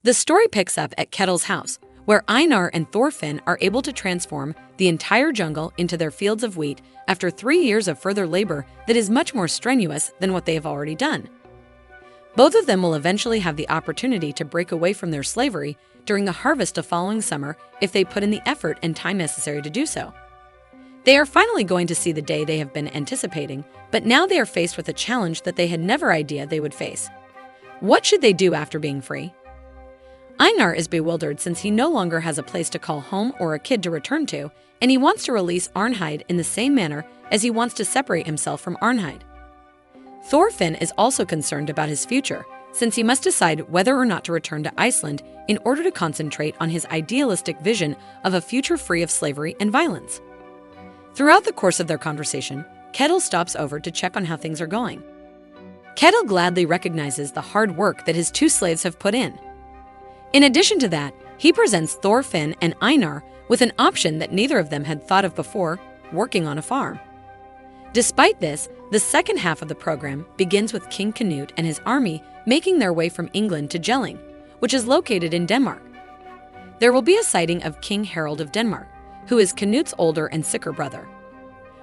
The story picks up at Ketil's house, where Einar and Thorfinn are able to transform the entire jungle into their fields of wheat after 3 years of further labor that is much more strenuous than what they have already done. Both of them will eventually have the opportunity to break away from their slavery during the harvest of following summer if they put in the effort and time necessary to do so. They are finally going to see the day they have been anticipating, but now they are faced with a challenge that they had never idea they would face. What should they do after being free? Einar is bewildered since he no longer has a place to call home or a kid to return to, and he wants to release Arnheid in the same manner as he wants to separate himself from Arnheid. Thorfinn is also concerned about his future, since he must decide whether or not to return to Iceland in order to concentrate on his idealistic vision of a future free of slavery and violence. Throughout the course of their conversation, Ketil stops over to check on how things are going. Ketil gladly recognizes the hard work that his two slaves have put in. In addition to that, he presents Thorfinn and Einar with an option that neither of them had thought of before: working on a farm. Despite this, the second half of the program begins with King Canute and his army making their way from England to Jelling, which is located in Denmark. There will be a sighting of King Harold of Denmark, who is Canute's older and sicker brother.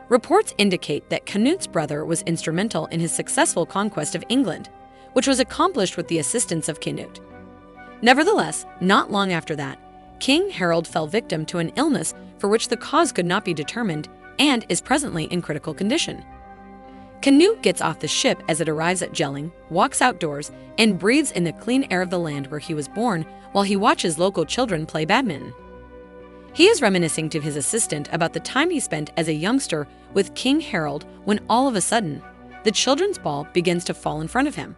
Reports indicate that Canute's brother was instrumental in his successful conquest of England, which was accomplished with the assistance of Canute. Nevertheless, not long after that, King Harold fell victim to an illness for which the cause could not be determined and is presently in critical condition. Canute gets off the ship as it arrives at Jelling, walks outdoors, and breathes in the clean air of the land where he was born while he watches local children play badminton. He is reminiscing to his assistant about the time he spent as a youngster with King Harold when all of a sudden, the children's ball begins to fall in front of him.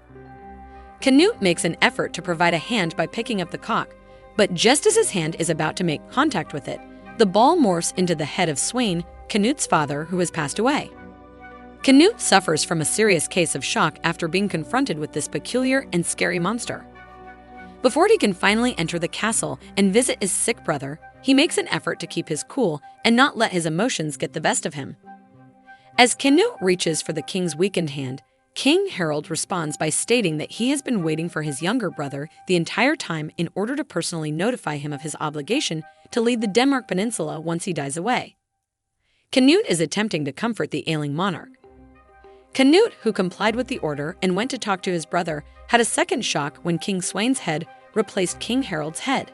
Canute makes an effort to provide a hand by picking up the cock, but just as his hand is about to make contact with it, the ball morphs into the head of Sweyn, Canute's father, who has passed away. Canute suffers from a serious case of shock after being confronted with this peculiar and scary monster. Before he can finally enter the castle and visit his sick brother, he makes an effort to keep his cool and not let his emotions get the best of him. As Canute reaches for the king's weakened hand, King Harold responds by stating that he has been waiting for his younger brother the entire time in order to personally notify him of his obligation to lead the Denmark Peninsula once he dies away. Canute is attempting to comfort the ailing monarch. Canute, who complied with the order and went to talk to his brother, had a second shock when King Sweyn's head replaced King Harold's head.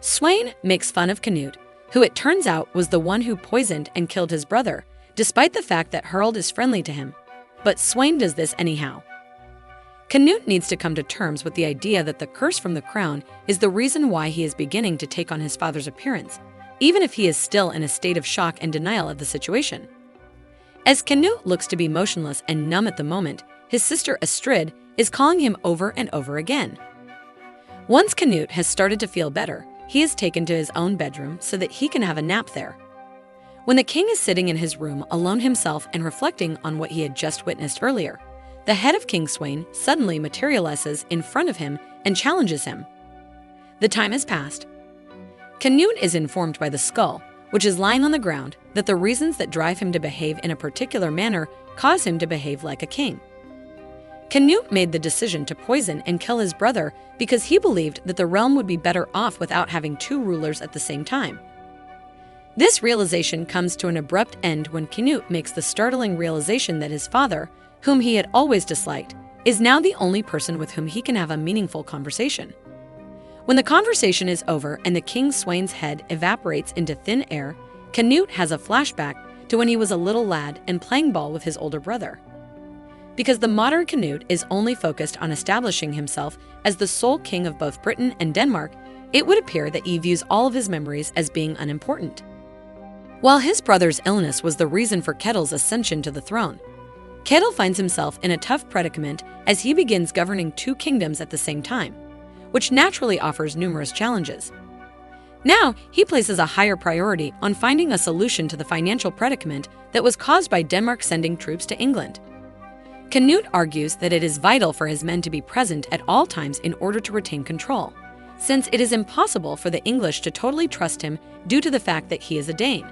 Sweyn makes fun of Canute, who it turns out was the one who poisoned and killed his brother, despite the fact that Harold is friendly to him. But Sweyn does this anyhow. Canute needs to come to terms with the idea that the curse from the crown is the reason why he is beginning to take on his father's appearance, even if he is still in a state of shock and denial of the situation. As Canute looks to be motionless and numb at the moment, his sister Astrid is calling him over and over again. Once Canute has started to feel better, he is taken to his own bedroom so that he can have a nap there. When the king is sitting in his room alone himself and reflecting on what he had just witnessed earlier, the head of King Sweyn suddenly materializes in front of him and challenges him. The time has passed. Canute is informed by the skull, which is lying on the ground, that the reasons that drive him to behave in a particular manner cause him to behave like a king. Canute made the decision to poison and kill his brother because he believed that the realm would be better off without having two rulers at the same time. This realization comes to an abrupt end when Canute makes the startling realization that his father, whom he had always disliked, is now the only person with whom he can have a meaningful conversation. When the conversation is over and the King Sweyn's head evaporates into thin air, Canute has a flashback to when he was a little lad and playing ball with his older brother. Because the modern Canute is only focused on establishing himself as the sole king of both Britain and Denmark, it would appear that he views all of his memories as being unimportant. While his brother's illness was the reason for Ketil's ascension to the throne, Ketil finds himself in a tough predicament as he begins governing two kingdoms at the same time, which naturally offers numerous challenges. Now, he places a higher priority on finding a solution to the financial predicament that was caused by Denmark sending troops to England. Canute argues that it is vital for his men to be present at all times in order to retain control, since it is impossible for the English to totally trust him due to the fact that he is a Dane.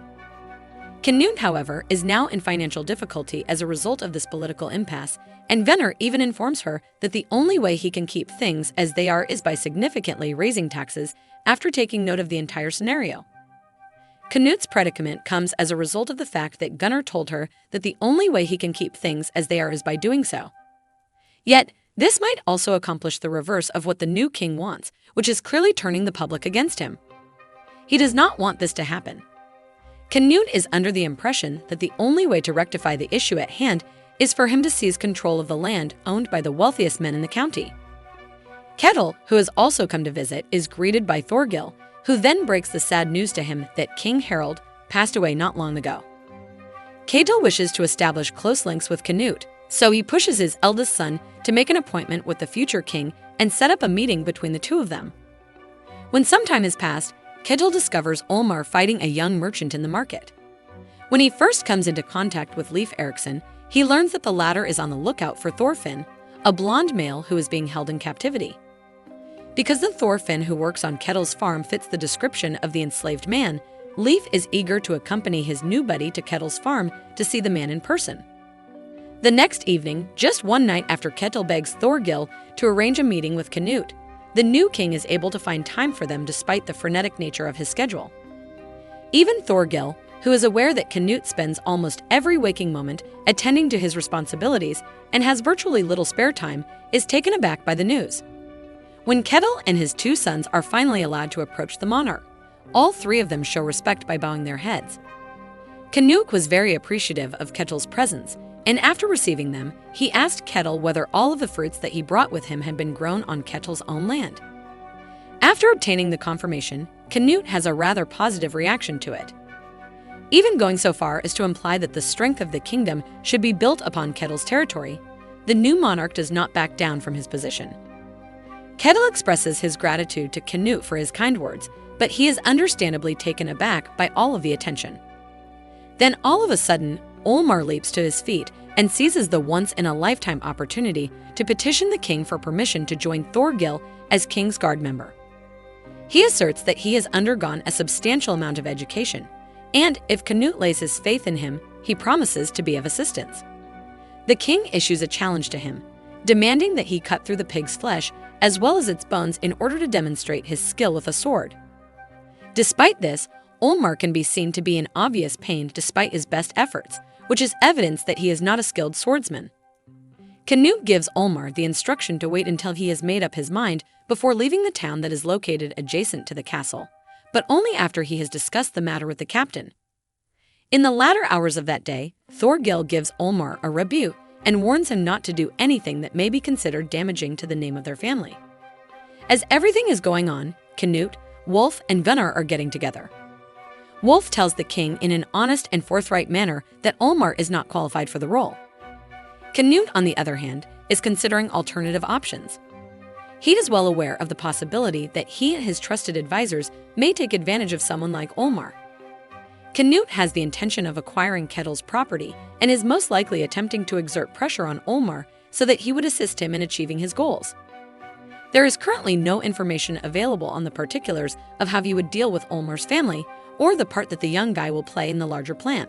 Canute, however, is now in financial difficulty as a result of this political impasse, and Venner even informs her that the only way he can keep things as they are is by significantly raising taxes after taking note of the entire scenario. Canute's predicament comes as a result of the fact that Gunnar told her that the only way he can keep things as they are is by doing so. Yet, this might also accomplish the reverse of what the new king wants, which is clearly turning the public against him. He does not want this to happen. Canute is under the impression that the only way to rectify the issue at hand is for him to seize control of the land owned by the wealthiest men in the county. Ketil, who has also come to visit, is greeted by Thorgil, who then breaks the sad news to him that King Harald passed away not long ago. Ketil wishes to establish close links with Canute, so he pushes his eldest son to make an appointment with the future king and set up a meeting between the two of them. When some time has passed, Ketil discovers Olmar fighting a young merchant in the market. When he first comes into contact with Leif Erikson, he learns that the latter is on the lookout for Thorfinn, a blonde male who is being held in captivity. Because the Thorfinn who works on Ketil's farm fits the description of the enslaved man, Leif is eager to accompany his new buddy to Ketil's farm to see the man in person. The next evening, just one night after Ketil begs Thorgil to arrange a meeting with Canute, the new king is able to find time for them despite the frenetic nature of his schedule. Even Thorgil, who is aware that Canute spends almost every waking moment attending to his responsibilities and has virtually little spare time, is taken aback by the news. When Ketil and his two sons are finally allowed to approach the monarch, all three of them show respect by bowing their heads. Canute was very appreciative of Ketil's presence, and after receiving them, he asked Ketil whether all of the fruits that he brought with him had been grown on Ketil's own land. After obtaining the confirmation, Canute has a rather positive reaction to it, even going so far as to imply that the strength of the kingdom should be built upon Ketil's territory. The new monarch does not back down from his position. Ketil expresses his gratitude to Canute for his kind words, but he is understandably taken aback by all of the attention. Then all of a sudden, Olmar leaps to his feet and seizes the once-in-a-lifetime opportunity to petition the king for permission to join Thorgil as King's Guard member. He asserts that he has undergone a substantial amount of education, and if Canute lays his faith in him, he promises to be of assistance. The king issues a challenge to him, demanding that he cut through the pig's flesh as well as its bones in order to demonstrate his skill with a sword. Despite this, Olmar can be seen to be in obvious pain despite his best efforts, which is evidence that he is not a skilled swordsman. Canute gives Olmar the instruction to wait until he has made up his mind before leaving the town that is located adjacent to the castle, but only after he has discussed the matter with the captain. In the latter hours of that day, Thorgil gives Olmar a rebuke and warns him not to do anything that may be considered damaging to the name of their family. As everything is going on, Canute, Wolf, and Gunnar are getting together. Wolf tells the king in an honest and forthright manner that Olmar is not qualified for the role. Canute, on the other hand, is considering alternative options. He is well aware of the possibility that he and his trusted advisors may take advantage of someone like Olmar. Canute has the intention of acquiring Ketil's property and is most likely attempting to exert pressure on Olmar so that he would assist him in achieving his goals. There is currently no information available on the particulars of how he would deal with Olmar's family or the part that the young guy will play in the larger plan.